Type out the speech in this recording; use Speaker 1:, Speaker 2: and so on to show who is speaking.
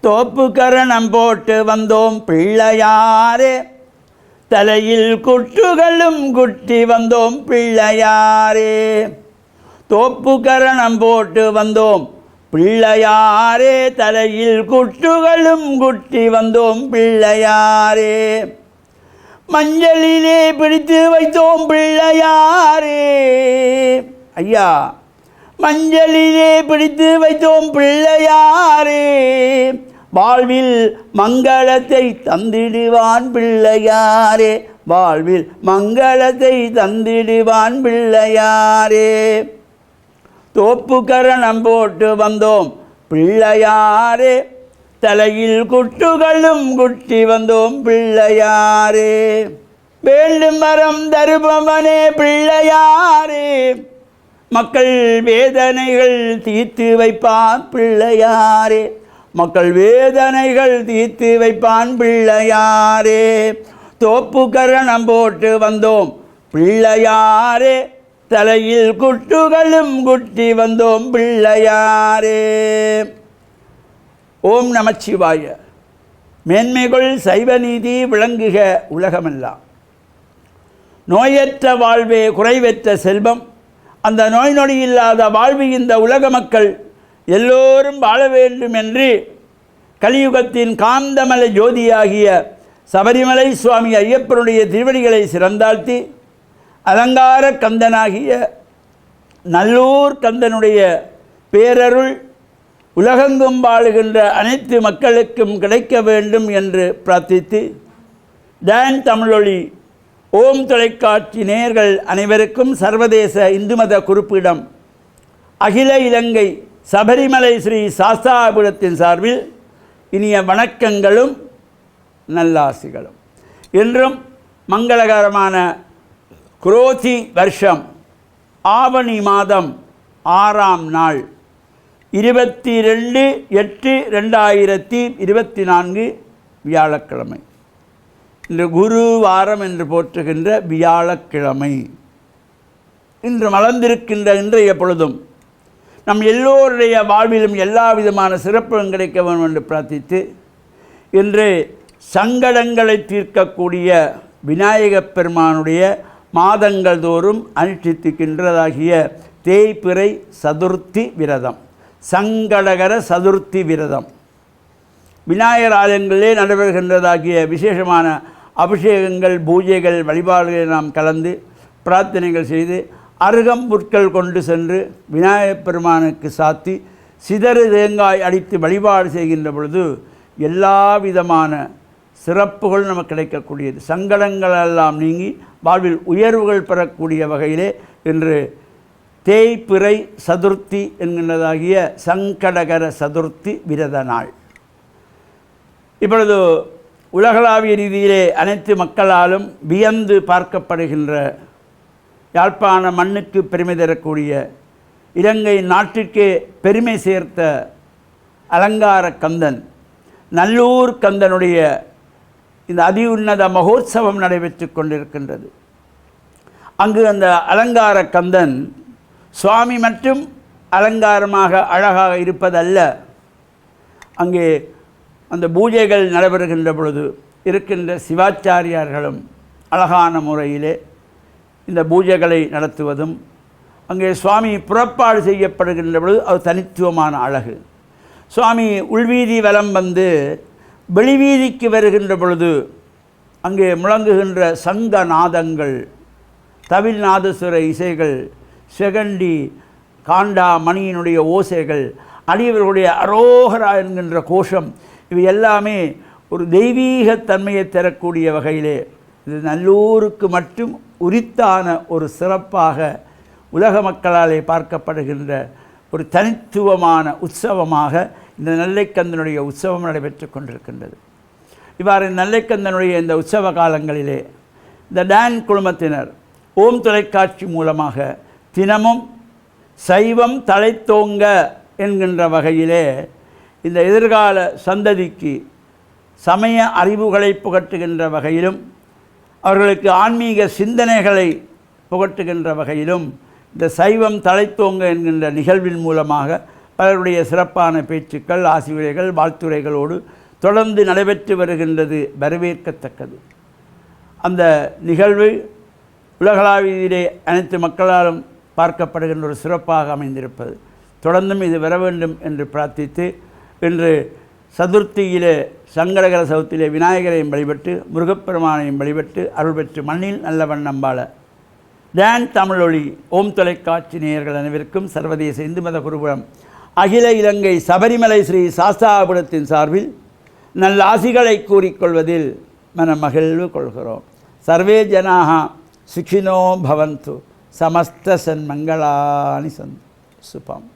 Speaker 1: தோப்பு கரணம் போட்டு வந்தோம் பிள்ளையாரே, தலையில் குற்றுகளும் குட்டி வந்தோம் பிள்ளையாரே. தோப்பு கரணம் போட்டு வந்தோம் பிள்ளையாரே, தலையில் குற்றுகளும் குட்டி வந்தோம் பிள்ளையாரே. மஞ்சளிலே பிடித்து வைத்தோம் பிள்ளையாரே. ஐயா, மஞ்சளிலே பிடித்து வைத்தோம் பிள்ளையாரே, வாழ்வில் மங்களத்தை தந்திடுவான் பிள்ளையாரே, வாழ்வில் மங்களத்தை தந்திடுவான் பிள்ளையாரே. தோப்பு கரணம் போட்டு வந்தோம் பிள்ளையாரே, தலையில் குட்டுகளும் குட்டி வந்தோம் பிள்ளையாரே. வேண்டும் வரம் தருபவனே பிள்ளையாரே, மக்கள் வேதனைகள் தீர்த்து வைப்பான் பிள்ளையாரே, மக்கள் வேதனைகள் தீர்த்து வைப்பான் பிள்ளையாரே. தோப்பு கரணம் போட்டு வந்தோம் பிள்ளையாரே, தலையில் குட்டுகளும் குட்டி வந்தோம் பிள்ளையாரே. ஓம் நமச்சிவாய. மேன்மைகள் சைவநீதி விளங்குக உலகமெல்லாம். நோயற்ற வாழ்வே குறைவற்ற செல்வம். அந்த நோய் நொடி இல்லாத வாழ்வு இந்த உலக மக்கள் எல்லோரும் வாழ வேண்டும் என்று கலியுகத்தின் காந்தமல ஜோதியாகிய சபரிமலை சுவாமி ஐயப்பனுடைய திருவடிகளை சிறந்தாழ்த்தி, அலங்கார கந்தனாகிய நல்லூர் கந்தனுடைய பேரருள் உலகெங்கும் வாழுகின்ற அனைத்து மக்களுக்கும் கிடைக்க வேண்டும் என்று பிரார்த்தித்து, டான் தமிழொலி ஓம் தொலைக்காட்சி நேயர்கள் அனைவருக்கும் சர்வதேச இந்து மத குறிப்பிடம் அகில இலங்கை சபரிமலை ஸ்ரீ சாஸ்தாபுரத்தின் சார்பில் இனிய வணக்கங்களும் நல்லாசிகளும். இன்றும் மங்களகரமான குரோதி வருஷம் ஆவணி மாதம் 6ஆம் நாள் 22/8/2024 வியாழக்கிழமை. இன்று குரு வாரம் என்று போற்றுகின்ற வியாழக்கிழமை. இன்று மலர்ந்திருக்கின்ற இன்றைய பொழுதும் நம் எல்லோருடைய வாழ்விலும் எல்லா விதமான சிறப்பும் கிடைக்க வேண்டும் என்று பிரார்த்தித்து, இன்று சங்கடங்களை தீர்க்கக்கூடிய விநாயகப் பெருமானுடைய மாதங்கள் தோறும் அனுஷ்டித்துக்கின்றதாகிய தேய்பிறை சதுர்த்தி விரதம், சங்கடகர சதுர்த்தி விரதம், விநாயகர் ஆலயங்களிலே நடைபெறுகின்றதாகிய விசேஷமான அபிஷேகங்கள், பூஜைகள், வழிபாடுகளை நாம் கலந்து பிரார்த்தனைகள் செய்து அருகம்புற்கள் கொண்டு சென்று விநாயகப் பெருமானுக்கு சாத்தி சிதறு தேங்காய் அடித்து வழிபாடு செய்கின்ற பொழுது எல்லா விதமான சிறப்புகள் நமக்கு கிடைக்கக்கூடியது. சங்கடங்களெல்லாம் நீங்கி வாழ்வில் உயர்வுகள் பெறக்கூடிய வகையிலே இன்று தேய்பிறை சதுர்த்தி என்கின்றதாகிய சங்கடகர சதுர்த்தி விரத நாள். இப்பொழுது உலகளாவிய ரீதியிலே அனைத்து மக்களாலும் வியந்து பார்க்கப்படுகின்ற, யாழ்ப்பாண மண்ணுக்கு பெருமை தரக்கூடிய, இலங்கை நாட்டிற்கே பெருமை சேர்த்த அலங்கார கந்தன் நல்லூர் கந்தனுடைய இந்த அதி உன்னத மகோத்சவம் நடைபெற்று கொண்டிருக்கின்றது. அங்கு அந்த அலங்கார கந்தன் சுவாமி மட்டும் அலங்காரமாக அழகாக இருப்பதல்ல, அங்கே அந்த பூஜைகள் நடைபெறுகின்ற பொழுது இருக்கின்ற சிவாச்சாரியார்களும் அழகான முறையிலே இந்த பூஜைகளை நடத்துவதும், அங்கே சுவாமி புறப்பாடு செய்யப்படுகின்ற பொழுது அது தனித்துவமான அழகு. சுவாமி உள்வீதி வலம் வந்து வெளிவீதிக்கு வருகின்ற பொழுது அங்கே முழங்குகின்ற சங்க நாதங்கள், தவில் நாதசுர இசைகள், செகண்டி காண்டா மணியினுடைய ஓசைகள், அடியவர்களுடைய அரோகரா என்கின்ற கோஷம், இவை எல்லாமே ஒரு தெய்வீகத்தன்மையை தரக்கூடிய வகையிலே இது நல்லூருக்கு மட்டும் உரித்தான ஒரு சிறப்பாக உலக மக்களாலே பார்க்கப்படுகின்ற ஒரு தனித்துவமான உற்சவமாக இந்த நெல்லைக்கந்தனுடைய உற்சவம் நடைபெற்று கொண்டிருக்கின்றது. இவ்வாறு நெல்லைக்கந்தனுடைய இந்த உற்சவ காலங்களிலே இந்த டான் குழுமத்தினர் ஓம் தொலைக்காட்சி மூலமாக தினமும் சைவம் தழைத்தோங்க என்கின்ற வகையிலே இந்த எதிர்கால சந்ததிக்கு சமய அறிவுகளை புகட்டுகின்ற வகையிலும், அவர்களுக்கு ஆன்மீக சிந்தனைகளை புகட்டுகின்ற வகையிலும் இந்த சைவம் தழைத்தோங்க என்கின்ற நிகழ்வின் மூலமாக பலருடைய சிறப்பான பேச்சுக்கள், ஆசிரியர்கள், வாழ்த்துரைகளோடு தொடர்ந்து நடைபெற்று வருகின்றது, வரவேற்கத்தக்கது. அந்த நிகழ்வு உலகளாவிலே அனைத்து மக்களாலும் பார்க்கப்படுகின்ற ஒரு சிறப்பாக அமைந்திருப்பது. தொடர்ந்தும் இது வர வேண்டும் என்று பிரார்த்தித்து, இன்று சதுர்த்தியிலே சங்கடகர சதுர்த்தியிலே விநாயகரையும் வழிபட்டு முருகப்பெருமானையும் வழிபட்டு அருள் பெற்று மண்ணில் நல்ல வண்ணம் வாழ டான் தமிழொலி ஓம் தொலைக்காட்சி நேயர்கள் அனைவருக்கும் சர்வதேச இந்து மத குருகுலம் அகில இலங்கை சபரிமலை ஸ்ரீ சாஸ்தாபுரத்தின் சார்பில் நல்ல ஆசிகளை கூறிக்கொள்வதில் மனமகிழ்வு கொள்கிறோம். சர்வே ஜனாக சுகினோ பவந்து, சமஸ்த சன்மங்களானி சந்து. சுபம்.